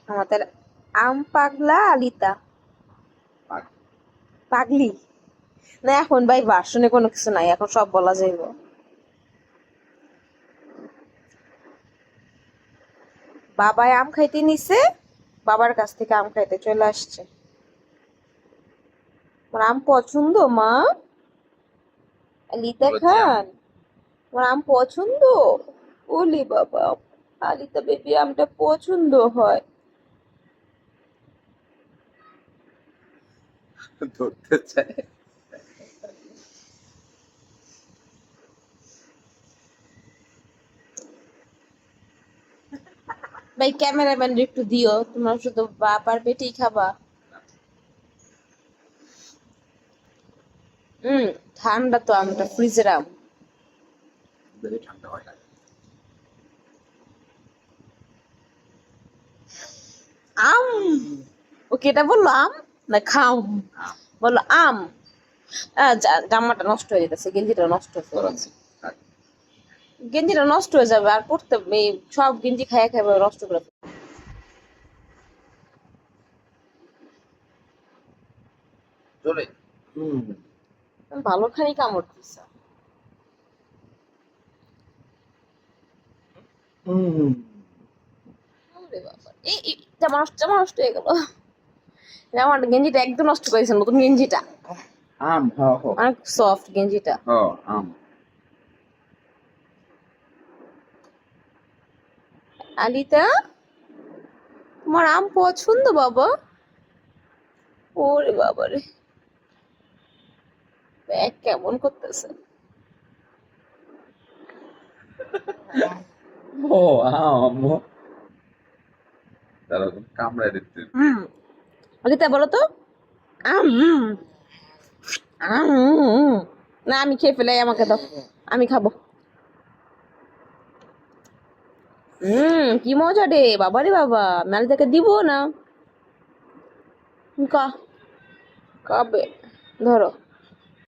আমাদের আম পাগলা আলিতা পাগলি না, এখন ভাই ভার্সনে কোনো কিছু নাই, এখন সব বলা যাইব। বাবাই আম খাইতে নিছে, বাবার কাছ থেকে আম খাইতে চলে আসছে। তোমার আম পছন্দ মা? আলিতা বলেছি আমি। খান, তোমার আম পছন্দ? ওলি বাবা, আলিতা বেবি আমটা পছন্দ হয়। ধরতে চাই। ভাই ক্যামেরাম্যান একটু দিও, তোমরা শুধু বাবার পেটেই খাবা। ঠান্ডা তো আমটা, ফ্রিজের আম। বেশি ঠান্ডা হয় না। আম, ওকে এটা বললো আম না খাম? আম। বললো আম। জামাটা নষ্ট হয়ে যেতেছে, গেঞ্জিটা নষ্ট হয়ে করাচ্ছি। গেঞ্জিটা নষ্ট হয়ে যাবে আর পড়তে এই সব গেঞ্জি খাইয়া খাইবে নষ্ট করে ফেলবে। চলে। ভালো খানি কামড় দিছে। ওরে বাবা, এই জামা নষ্ট হয়ে গেল। জামার গেঞ্জিটা একদম নষ্ট করেছে, নতুন গেঞ্জিটা আম হ হ অনেক সফট গেঞ্জিটা। হ আম। আলিতা, তোমার আম পছন্দ বাবা? ওরে বাবা রে, ব্যাগ কেমন করতেছে। ও আম। তারা তো কামড়ায় দিতে। আলিতা বলো তো, আম আম না, আমি খেয়ে ফেলাই, আমাকে দাও, আমি খাবো। কি মজা রে বাবা রে বাবা, মালিতাকে দিব না? কা খাবে, ধরো।